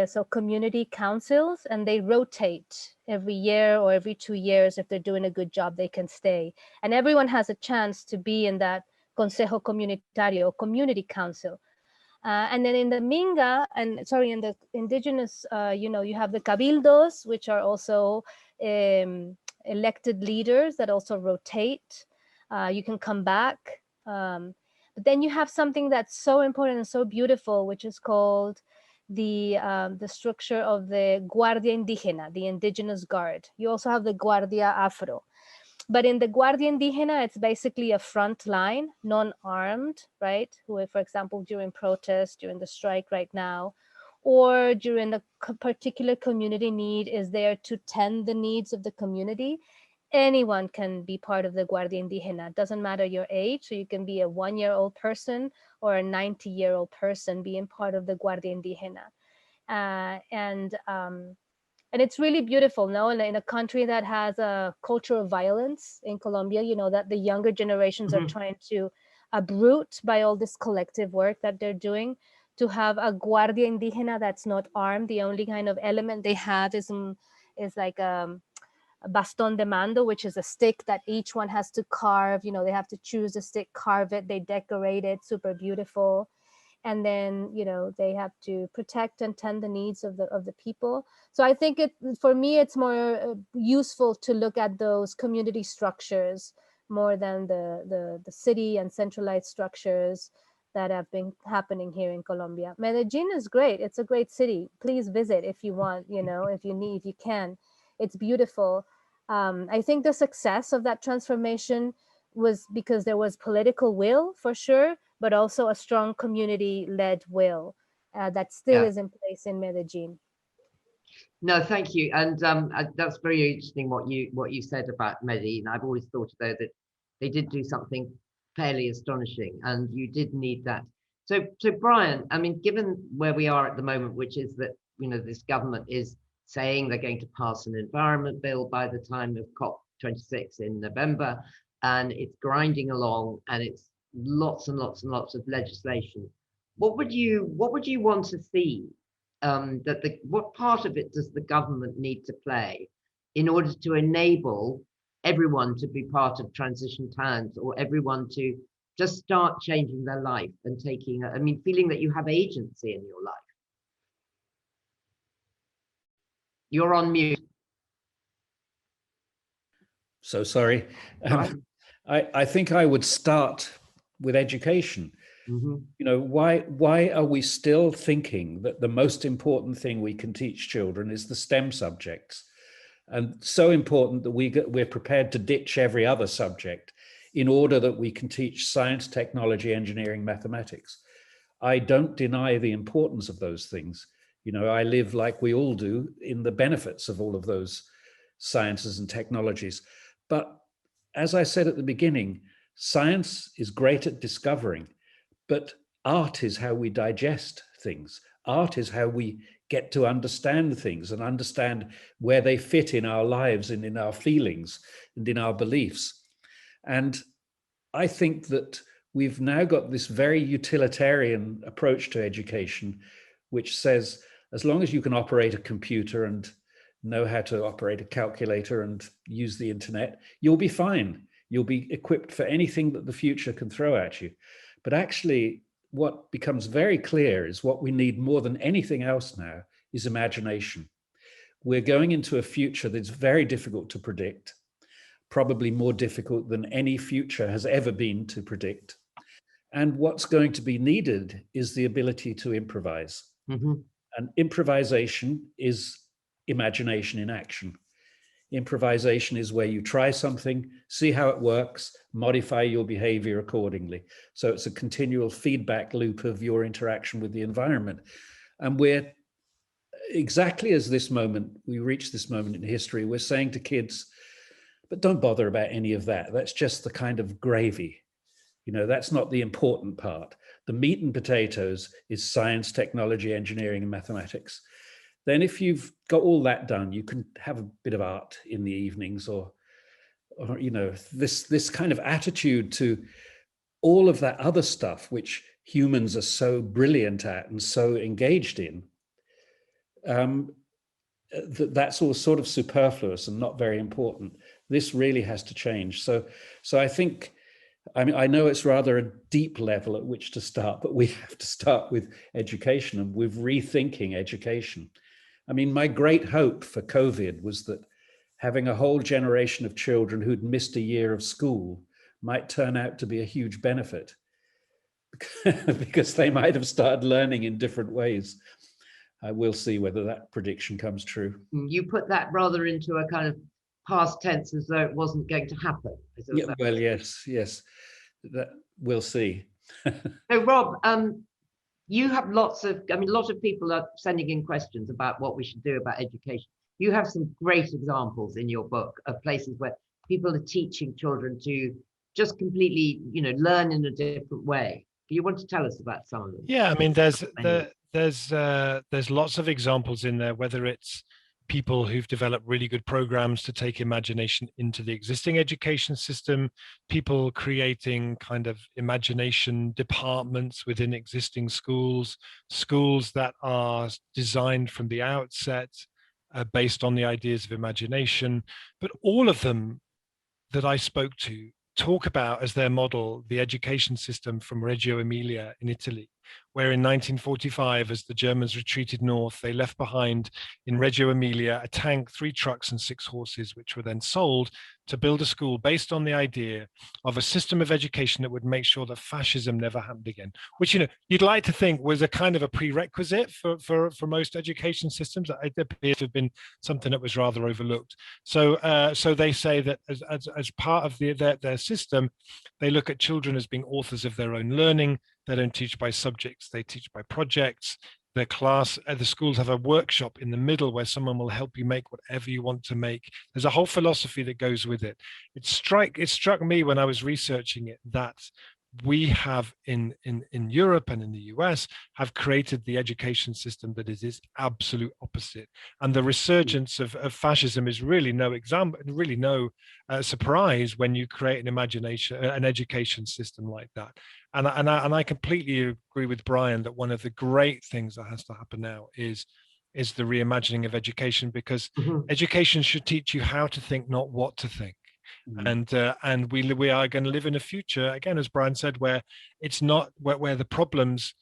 so community councils, and they rotate every year or every 2 years. If they're doing a good job, they can stay. And everyone has a chance to be in that consejo comunitario, community council. And then in the Minga, in the indigenous, you have the cabildos, which are also elected leaders that also rotate. You can come back. But then you have something that's so important and so beautiful, which is called the structure of the Guardia Indígena, the indigenous guard. You also have the Guardia Afro. But in the Guardia Indígena, it's basically a front line, non-armed, right? Who, for example, during protest, during the strike right now, or during a particular community need, is there to tend the needs of the community. Anyone can be part of the Guardia Indígena. It doesn't matter your age. So you can be a 1-year-old person or a 90-year-old person being part of the Guardia Indígena. And it's really beautiful, no? In a country that has a culture of violence in Colombia, that the younger generations are trying to uproot by all this collective work that they're doing, to have a Guardia Indígena that's not armed. The only kind of element they have is like a bastón de mando, which is a stick that each one has to carve. They have to choose a stick, carve it, they decorate it, super beautiful. And then, they have to protect and tend the needs of the people. So I think for me, it's more useful to look at those community structures more than the city and centralized structures that have been happening here in Colombia. Medellin is great. It's a great city. Please visit if you want, if you can. It's beautiful. I think the success of that transformation was because there was political will, for sure, but also a strong community-led will that still is in place in Medellin. No, thank you, and that's very interesting what you said about Medellin. I've always thought though that they did do something fairly astonishing, and you did need that. So Brian, I mean, given where we are at the moment, which is that this government is saying they're going to pass an environment bill by the time of COP26 in November, and it's grinding along, and it's lots and lots and lots of legislation. What would you want to see? What part of it does the government need to play in order to enable everyone to be part of transition towns, or everyone to just start changing their life and feeling that you have agency in your life? You're on mute. So sorry. I think I would start with education. Why are we still thinking that the most important thing we can teach children is the STEM subjects? And so important that we're prepared to ditch every other subject in order that we can teach science, technology, engineering, mathematics. I don't deny the importance of those things. I live, like we all do, in the benefits of all of those sciences and technologies. But as I said at the beginning, science is great at discovering, but art is how we digest things. Art is how we get to understand things and understand where they fit in our lives and in our feelings and in our beliefs. And I think that we've now got this very utilitarian approach to education, which says, as long as you can operate a computer and know how to operate a calculator and use the internet, you'll be fine. You'll be equipped for anything that the future can throw at you. But actually, what becomes very clear is what we need more than anything else now is imagination. We're going into a future that's very difficult to predict, probably more difficult than any future has ever been to predict. And what's going to be needed is the ability to improvise. Mm-hmm. And improvisation is imagination in action. Improvisation is where you try something, see how it works, modify your behavior accordingly. So it's a continual feedback loop of your interaction with the environment. And we're exactly as we reach this moment in history, we're saying to kids, but don't bother about any of that. That's just the kind of gravy. You know, that's not the important part. The meat and potatoes is science, technology, engineering, and mathematics. Then if you've got all that done, you can have a bit of art in the evenings or you know, this kind of attitude to all of that other stuff, which humans are so brilliant at and so engaged in. That's all sort of superfluous and not very important. This really has to change. So I think, I mean, I know it's rather a deep level at which to start, but we have to start with education and with rethinking education. I mean, my great hope for COVID was that having a whole generation of children who'd missed a year of school might turn out to be a huge benefit because they might have started learning in different ways. We'll see whether that prediction comes true. You put that rather into a kind of past tense as though it wasn't going to happen. Yeah, well, yes, that we'll see. So Rob, you have lots of, I mean, a lot of people are sending in questions about what we should do about education. You have some great examples in your book of places where people are teaching children to just completely, you know, learn in a different way. Do you want to tell us about some of them? Yeah, I mean, there's lots of examples in there, whether it's people who've developed really good programs to take imagination into the existing education system, people creating kind of imagination departments within existing schools, schools that are designed from the outset based on the ideas of imagination. But all of them that I spoke to talk about as their model the education system from Reggio Emilia in Italy, where in 1945, as the Germans retreated north, they left behind in Reggio Emilia a tank, 3 trucks and 6 horses, which were then sold to build a school based on the idea of a system of education that would make sure that fascism never happened again, which, you know, you'd like to think was a kind of a prerequisite for most education systems. It appears to have been something that was rather overlooked. So they say that as part of their system, they look at children as being authors of their own learning. They don't teach by subjects, they teach by projects. The schools have a workshop in the middle where someone will help you make whatever you want to make. There's a whole philosophy that goes with it. It struck me when I was researching it that we have in Europe and in the US have created the education system that is its absolute opposite. And the resurgence of fascism is really no surprise when you create an education system like that. And I completely agree with Brian that one of the great things that has to happen now is the reimagining of education, because education should teach you how to think, not what to think. And we are going to live in a future, again, as Brian said, where it's not where the problems,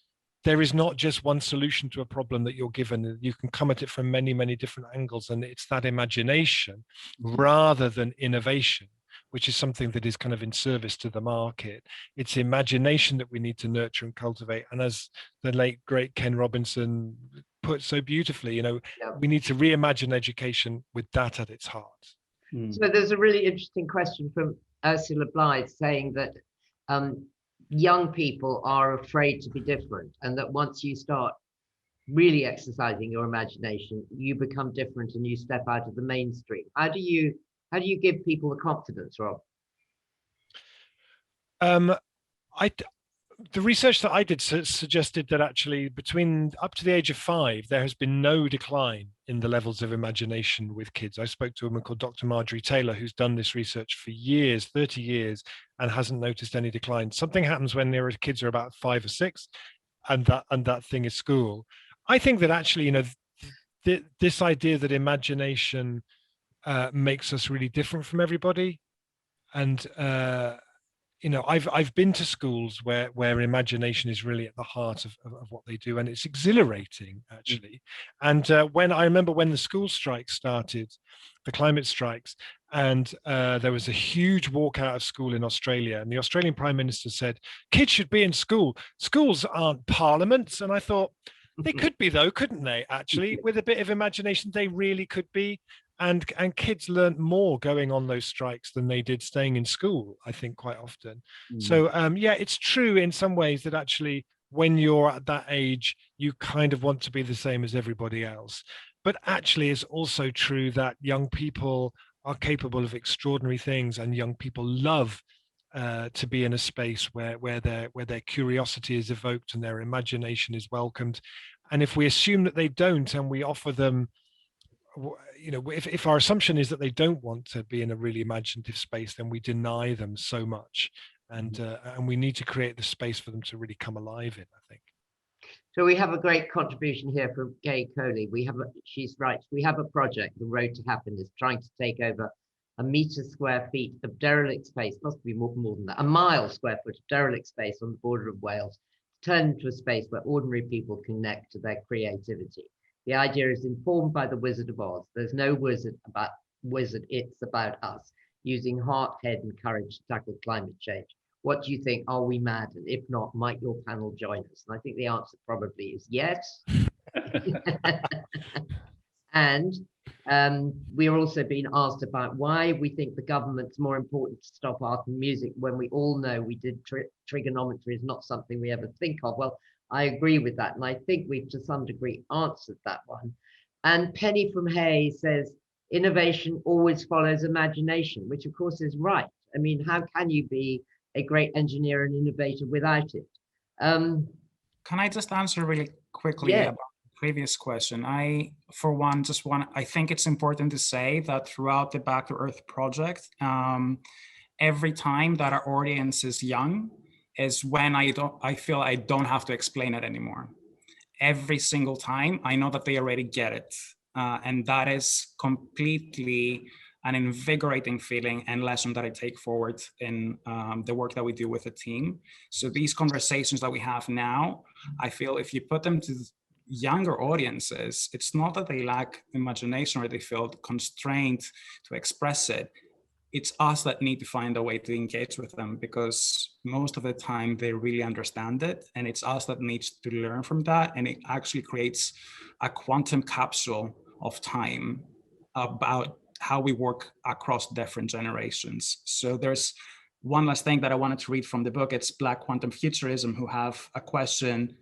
there is not just one solution to a problem that you're given. You can come at it from many, many different angles, and it's that imagination rather than innovation, which is something that is kind of in service to the market. It's imagination that we need to nurture and cultivate. And as the late, great Ken Robinson put so beautifully, you know, we need to reimagine education with that at its heart. So there's a really interesting question from Ursula Blythe saying that young people are afraid to be different, and that once you start really exercising your imagination, you become different and you step out of the mainstream. How do you give people the confidence, Rob? the research that I did suggested that actually between up to the age of 5, there has been no decline in the levels of imagination with kids. I spoke to a woman called Dr. Marjorie Taylor, who's done this research for years, 30 years, and hasn't noticed any decline. Something happens when their kids are about 5 or 6, and that thing is school. I think that actually, you know, this idea that imagination makes us really different from everybody, and you know, I've been to schools where imagination is really at the heart of what they do, and it's exhilarating actually. And when I remember when the school strikes started, the climate strikes, and there was a huge walkout of school in Australia, and the Australian Prime Minister said, "Kids should be in school. Schools aren't parliaments." And I thought, they could be though, couldn't they? Actually, with a bit of imagination, they really could be. And kids learned more going on those strikes than they did staying in school, I think, quite often. So yeah, it's true in some ways that actually when you're at that age, you kind of want to be the same as everybody else. But actually it's also true that young people are capable of extraordinary things, and young people love to be in a space where their curiosity is evoked and their imagination is welcomed. And if we assume that they don't, and we offer them, you know, if our assumption is that they don't want to be in a really imaginative space, then we deny them so much, and we need to create the space for them to really come alive in, I think. So we have a great contribution here from Gay Coley. She's right. We have a project, The Road to Happiness, trying to take over 1 meter square feet of derelict space, possibly more than that, 1 mile square foot of derelict space on the border of Wales, turn into a space where ordinary people connect to their creativity. The idea is informed by the Wizard of Oz. There's no wizard, it's about us, using heart, head, and courage to tackle climate change. What do you think? Are we mad? And if not, might your panel join us? And I think the answer probably is yes. And we are also being asked about why we think the government's more important to stop art and music, when we all know we did trigonometry is not something we ever think of. Well, I agree with that, and I think we've to some degree answered that one. And Penny from Hay says, innovation always follows imagination, which of course is right. I mean, how can you be a great engineer and innovator without it? Can I just answer really quickly about the previous question? I think it's important to say that throughout the Back to Earth project, every time that our audience is young, is when I feel I don't have to explain it anymore. Every single time, I know that they already get it. And that is completely an invigorating feeling and lesson that I take forward in the work that we do with the team. So these conversations that we have now, I feel if you put them to younger audiences, it's not that they lack imagination or they feel constrained to express it. It's us that need to find a way to engage with them, because most of the time they really understand it, and it's us that needs to learn from that. And it actually creates a quantum capsule of time about how we work across different generations. So there's one last thing that I wanted to read from the book. It's Black Quantum Futurism, who have a question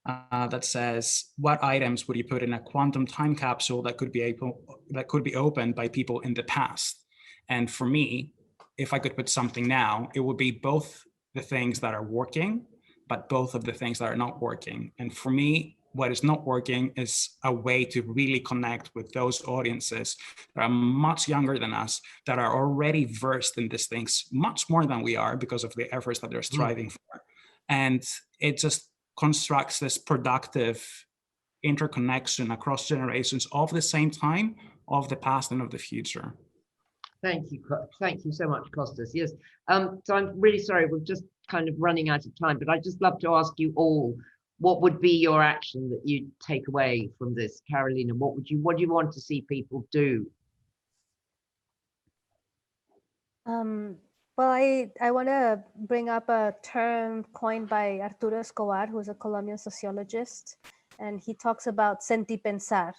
that says, what items would you put in a quantum time capsule that could be opened by people in the past? And for me, if I could put something now, it would be both the things that are working, but both of the things that are not working. And for me, what is not working is a way to really connect with those audiences that are much younger than us, that are already versed in these things much more than we are because of the efforts that they're striving for. And it just constructs this productive interconnection across generations of the same time, of the past and of the future. Thank you so much, Kostas. Yes, so I'm really sorry, we're just kind of running out of time, but I'd just love to ask you all, what would be your action that you'd take away from this? Carolina, what do you want to see people do? Well, I want to bring up a term coined by Arturo Escobar, who's a Colombian sociologist, and he talks about sentipensar,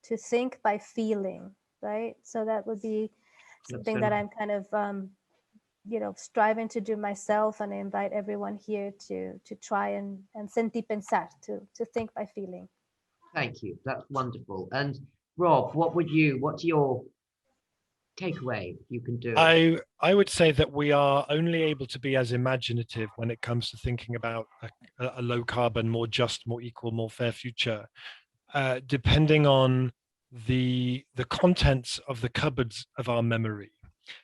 to think by feeling, right? So that would be something that I'm kind of, striving to do myself, and I invite everyone here to try and sentipensar, to think by feeling. Thank you, that's wonderful. And Rob, what's your takeaway you can do it? I would say that we are only able to be as imaginative when it comes to thinking about a low carbon, more just, more equal, more fair future, depending on the contents of the cupboards of our memory.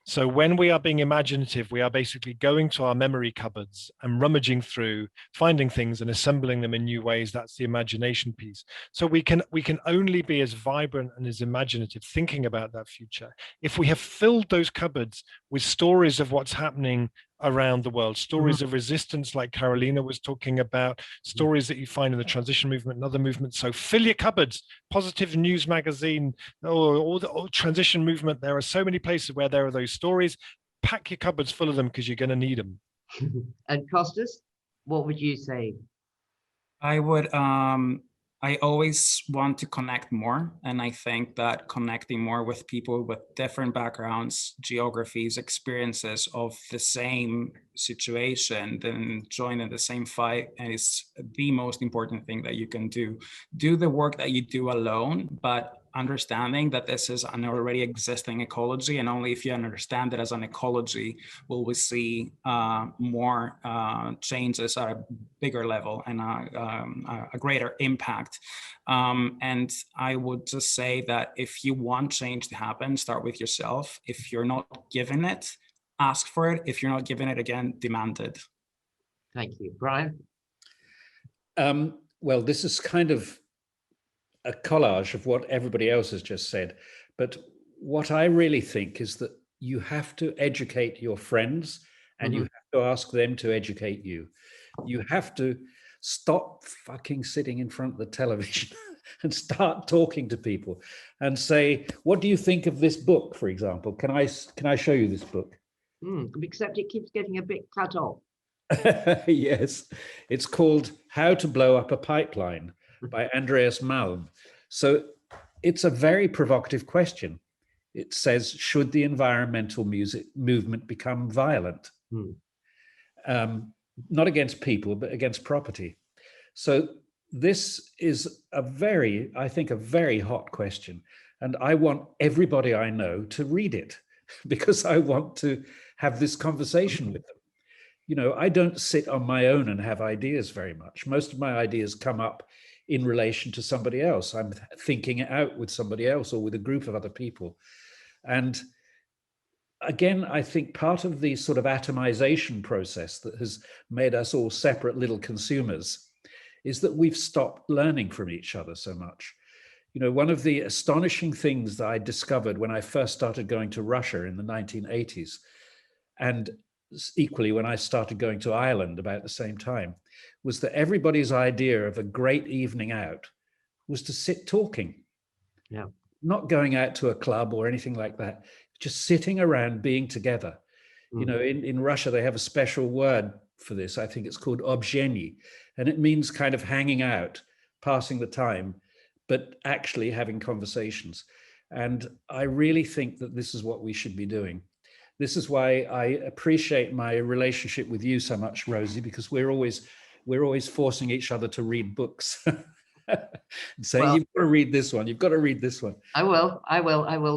So when we are being imaginative, we are basically going to our memory cupboards and rummaging through, finding things and assembling them in new ways. That's the imagination piece. So we can only be as vibrant and as imaginative thinking about that future if we have filled those cupboards with stories of what's happening around the world, stories of resistance like Carolina was talking about, stories that you find in the transition movement and other movements. So fill your cupboards. Positive News magazine or the transition movement. There are so many places where there are those stories. Pack your cupboards full of them because you're going to need them. And Kostas, what would you say? I would, I always want to connect more. And I think that connecting more with people with different backgrounds, geographies, experiences of the same situation, then joining the same fight is the most important thing that you can do. Do the work that you do alone, but understanding that this is an already existing ecology, and only if you understand it as an ecology will we see more changes at a bigger level and a greater impact. And I would just say that if you want change to happen, start with yourself. If you're not given it, ask for it. If you're not given it, again, demand it. Thank you. Brian? Well, this is kind of a collage of what everybody else has just said. But what I really think is that you have to educate your friends and you have to ask them to educate you. You have to stop fucking sitting in front of the television and start talking to people and say, what do you think of this book, for example? Can I show you this book? Except it keeps getting a bit cut off. Yes, it's called How to Blow Up a Pipeline by Andreas Malm. So it's a very provocative question. It says, should the environmental movement become violent? Not against people, but against property. So this is I think, a very hot question. And I want everybody I know to read it because I want to have this conversation with them. You know, I don't sit on my own and have ideas very much. Most of my ideas come up in relation to somebody else. I'm thinking it out with somebody else or with a group of other people. And again, I think part of the sort of atomization process that has made us all separate little consumers is that we've stopped learning from each other so much. You know, one of the astonishing things that I discovered when I first started going to Russia in the 1980s, and equally when I started going to Ireland about the same time, was that everybody's idea of a great evening out was to sit talking. Yeah. Not going out to a club or anything like that, just sitting around being together. You know, in Russia, they have a special word for this. I think it's called obzhenie, and it means kind of hanging out, passing the time, but actually having conversations. And I really think that this is what we should be doing. This is why I appreciate my relationship with you so much, Rosie, because we're always forcing each other to read books. Saying, well, you've got to read this one, you've got to read this one. I will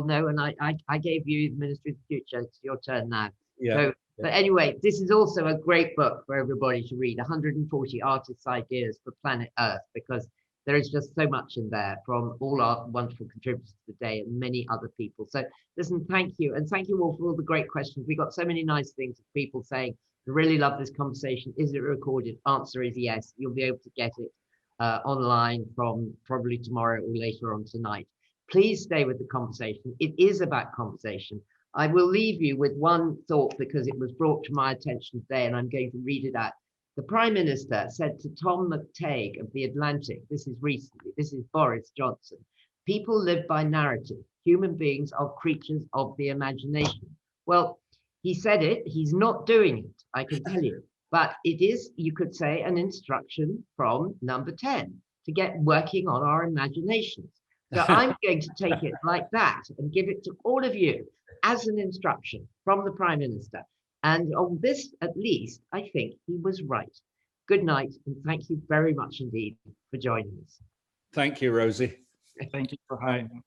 know. And I gave you the Ministry of the Future. It's your turn now. Yeah. So, but anyway, this is also a great book for everybody to read, 140 artists' ideas for planet Earth, because there is just so much in there from all our wonderful contributors today and many other people. So listen, thank you. And thank you all for all the great questions. We got so many nice things of people saying, I really love this conversation. Is it recorded? Answer is yes. You'll be able to get it online from probably tomorrow or later on tonight. Please stay with the conversation. It is about conversation. I will leave you with one thought because it was brought to my attention today and I'm going to read it out. The Prime Minister said to Tom McTague of The Atlantic, this is recently, this is Boris Johnson, people live by narrative. Human beings are creatures of the imagination. Well, he said it, he's not doing it, I can tell you. But it is, you could say, an instruction from number 10 to get working on our imaginations. So I'm going to take it like that and give it to all of you as an instruction from the Prime Minister. And on this, at least, I think he was right. Good night, and thank you very much indeed for joining us. Thank you, Rosie. Thank you for having me.